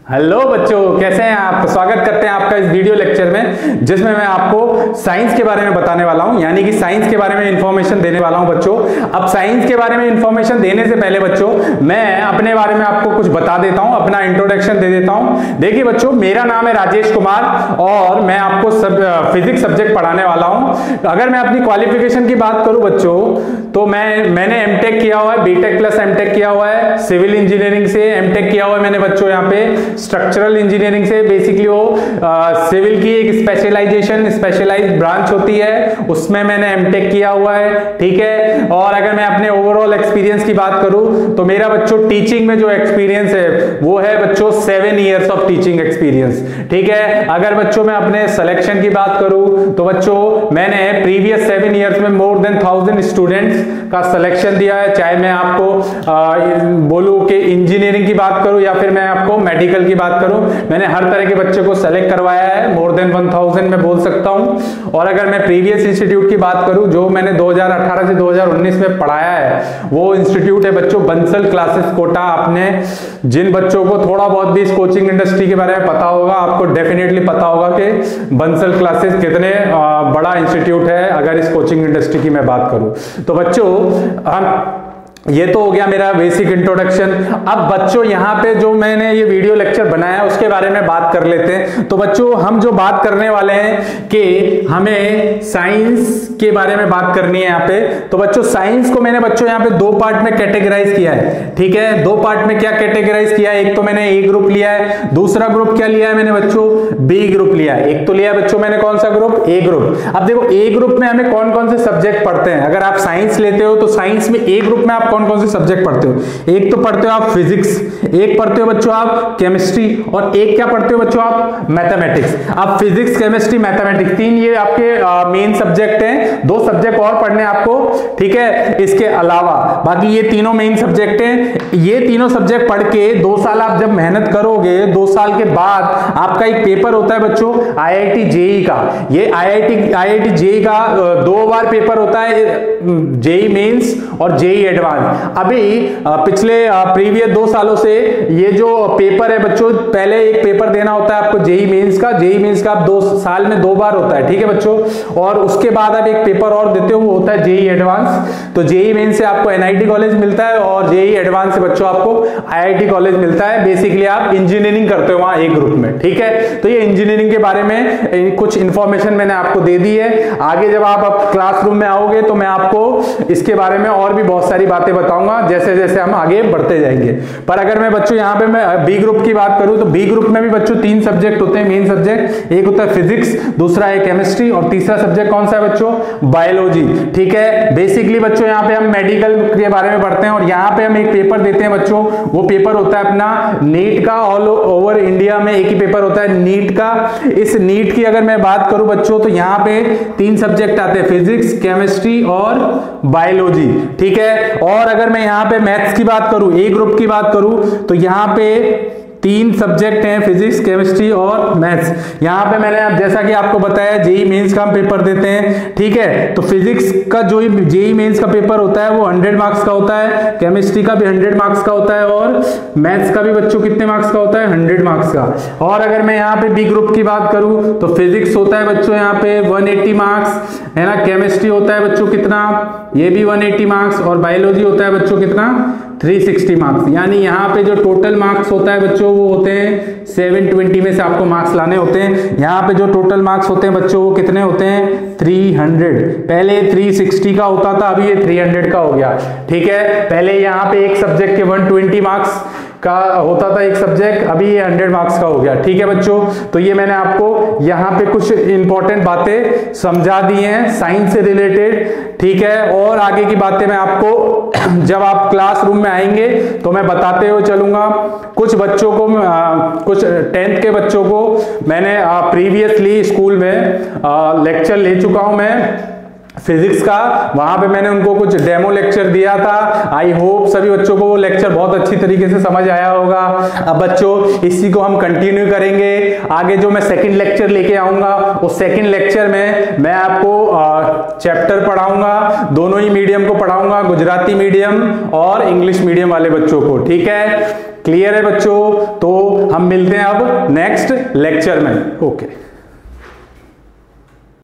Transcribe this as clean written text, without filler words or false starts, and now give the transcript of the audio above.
Hello बच्चों, कैसे हैं आप। स्वागत करते हैं आपका इस वीडियो लेक्चर में, जिसमें मैं आपको साइंस के बारे में बताने वाला हूं, यानी कि साइंस के बारे में इंफॉर्मेशन देने वाला हूं बच्चों। अब साइंस के बारे में इंफॉर्मेशन देने से पहले बच्चों मैं अपने बारे में आपको कुछ बता देता हूं, अपना इंट्रोडक्शन दे देता हूं। देखिए बच्चों, मेरा नाम है राजेश कुमार और मैं आपको फिजिक्स सब्जेक्ट पढ़ाने वाला हूं। अगर मैं अपनी क्वालिफिकेशन की बात करूं बच्चों, तो मैंने एमटेक किया हुआ है, बीटेक प्लस एमटेक किया हुआ है, सिविल इंजीनियरिंग से एमटेक किया हुआ है मैंने बच्चों। यहाँ पे स्ट्रक्चरल इंजीनियरिंग से बेसिकली वो सिविल की एक स्पेशलाइज्ड ब्रांच होती है, उसमें मैंने एमटेक किया हुआ है, ठीक है। और अगर मैं अपने ओवरऑल एक्सपीरियंस की बात करूं तो मेरा बच्चों टीचिंग में जो एक्सपीरियंस है वो है बच्चों 7 इयर्स ऑफ टीचिंग एक्सपीरियंस, ठीक है। अगर बच्चों मैं अपने सिलेक्शन की बात करूं तो बच्चों मैंने प्रीवियस 7 इयर्स में मोर देन 1000 स्टूडेंट्स का सिलेक्शन दिया है। चाहे मैं आपको बोलूं कि इंजीनियरिंग की बात करूं या फिर मैं आपको मेडिकल की बात करूं, मैंने हर तरह के बच्चे को सेलेक्ट करवाया है, मोर देन 1000 मैं बोल सकता हूं। और अगर मैं प्रीवियस इंस्टीट्यूट की बात करूं जो मैंने 2018 से 2019 में पढ़ाया है, वो इंस्टीट्यूट है बच्चों बंसल क्लासेस कोटा। आपने जिन बच्चों को थोड़ा बहुत भी इस कोचिंग इंडस्ट्री के बारे में पता होगा, आपको डेफिनेटली पता होगा कि बंसल क्लासेस कितने बड़ा इंस्टीट्यूट है अगर इस कोचिंग इंडस्ट्री की मैं बात करूं तो बच्चों। ये तो हो गया मेरा बेसिक इंट्रोडक्शन। अब बच्चों यहाँ पे जो मैंने ये वीडियो लेक्चर बनाया है उसके बारे में बात कर लेते हैं। तो बच्चों हम जो बात करने वाले हैं कि हमें साइंस के बारे में बात करनी है यहाँ पे। तो बच्चों साइंस को मैंने बच्चों यहाँ पे 2 पार्ट में कैटेगराइज किया है, ठीक है। 2 पार्ट में क्या कैटेगराइज किया है, एक तो मैंने ए ग्रुप लिया है, दूसरा ग्रुप क्या लिया है मैंने बच्चों, बी ग्रुप लिया है। एक तो लिया बच्चों मैंने कौन सा ग्रुप, ए ग्रुप। अब देखो ए ग्रुप में हमें कौन कौन से सब्जेक्ट पढ़ते हैं। अगर आप साइंस लेते हो तो साइंस में ए ग्रुप में आप कौन कौन से सब्जेक्ट पढ़ते हो। एक तो पढ़ते हो आप फिजिक्स, एक पढ़ते हो बच्चों आप केमिस्ट्री, और एक क्या पढ़ते हो बच्चों आप मैथमेटिक्स। अब फिजिक्स, केमिस्ट्री, मैथमेटिक्स 3 ये आपके मेन सब्जेक्ट हैं। 2 सब्जेक्ट और पढ़ने आपको, ठीक है, इसके अलावा बाकी ये तीनों मेन सब्जेक्ट हैं। ये तीनों सब्जेक्ट पढ़ के 2 साल आप जब मेहनत करोगे, 2 साल के बाद आपका एक पेपर होता है बच्चों आईआईटी जेईई का। ये आईआईटी जेईई का 2 बार पेपर होता है, जेईई मेंस और जेईई एडवांस। अभी पिछले प्रीवियस 2 सालों से ये जो पेपर है बच्चों, पहले एक पेपर देना होता है आपको जेईई मेंस का। जेईई मेंस का आप 2 साल में 2 बार होता है, ठीक है बच्चों। और उसके बाद आप एक पेपर और देते हो, वो होता है जेईई एडवांस। तो जेईई मेंस से आपको एनआईटी कॉलेज मिलता है और जेईई एडवांस से बच्चों आपको आईआईटी कॉलेज मिलता है। बेसिकली आप इंजीनियरिंग करते हो वहां एक ग्रुप में, ठीक है। तो ये इंजीनियरिंग के बारे में कुछ इंफॉर्मेशन मैंने आपको दे दी है। आगे जब आप क्लासरूम में आओगे तो मैं आपको इसके बारे में और भी बहुत सारी बातें बताऊंगा जैसे जैसे हम आगे बढ़ते जाएंगे। पर अगर मैं बच्चों यहाँ पे मैं बी ग्रुप की बात करूं तो बी ग्रुप में भी बच्चों 3 सब्जेक्ट होते हैं मेन सब्जेक्ट। एक होता है फिजिक्स, दूसरा है केमिस्ट्री और तीसरा सब्जेक्ट कौन सा है बच्चों, बायोलॉजी, ठीक है। बेसिकली बच्चों यहाँ पे हम मेडिकल के बारे में पढ़ते हैं और यहाँ पे हम एक पेपर देते हैं बच्चों। वो पेपर होता है अपना नीट का। ऑल ओवर इंडिया में एक ही पेपर होता है नीट का। इस नीट की अगर मैं बात करूं बच्चों तो यहाँ पे 3 सब्जेक्ट आते हैं, फिजिक्स, केमिस्ट्री और बायोलॉजी, ठीक है। और अगर मैं यहाँ पे मैथ्स की बात करूं, ए ग्रुप की बात करूं तो यहाँ पे 3 सब्जेक्ट हैं, फिजिक्स, केमिस्ट्री और मैथ्स। यहाँ पे मैंने अब जैसा कि आपको बताया जेईई मेंस का हम पेपर देते हैं, ठीक है। तो फिजिक्स का जो जेईई मेंस का पेपर होता है वो 100 मार्क्स का होता है, केमिस्ट्री का भी 100 मार्क्स का होता है और मैथ्स का भी बच्चों कितने मार्क्स का होता है, 100 मार्क्स का। और अगर मैं यहाँ पे बी ग्रुप की बात करूं तो फिजिक्स होता है बच्चों यहाँ पे 180 मार्क्स है ना, केमिस्ट्री होता है बच्चों कितना, ये भी 180 मार्क्स और बायोलॉजी होता है बच्चों कितना, 360 मार्क्स। यानी यहाँ पे जो टोटल मार्क्स होता है बच्चों वो होते हैं 720 में से आपको मार्क्स लाने होते हैं। यहाँ पे जो टोटल मार्क्स होते हैं बच्चों वो कितने होते हैं, 300। पहले 360 का होता था, अभी ये 300 का हो गया, ठीक है। पहले यहाँ पे एक सब्जेक्ट के 120 मार्क्स का होता था एक सब्जेक्ट, अभी ये 100 मार्क्स का हो गया, ठीक है बच्चों। तो ये मैंने आपको यहाँ पे कुछ इंपॉर्टेंट बातें समझा दी हैं साइंस से रिलेटेड, ठीक है। और आगे की बातें मैं आपको जब आप क्लासरूम में आएंगे तो मैं बताते हुए चलूंगा। कुछ बच्चों को, कुछ 10th के बच्चों को मैंने प्रीवियसली स्कूल में लेक्चर ले चुका हूं मैं फिजिक्स का। वहां पे मैंने उनको कुछ डेमो लेक्चर दिया था। आई होप सभी बच्चों को वो लेक्चर बहुत अच्छी तरीके से समझ आया होगा। अब बच्चों इसी को हम कंटिन्यू करेंगे। आगे जो मैं सेकंड लेक्चर लेके आऊंगा उस सेकंड लेक्चर में मैं आपको चैप्टर पढ़ाऊंगा, दोनों ही मीडियम को पढ़ाऊंगा, गुजराती मीडियम और इंग्लिश मीडियम वाले बच्चों को, ठीक है। क्लियर है बच्चों? तो हम मिलते हैं अब नेक्स्ट लेक्चर में। ओके।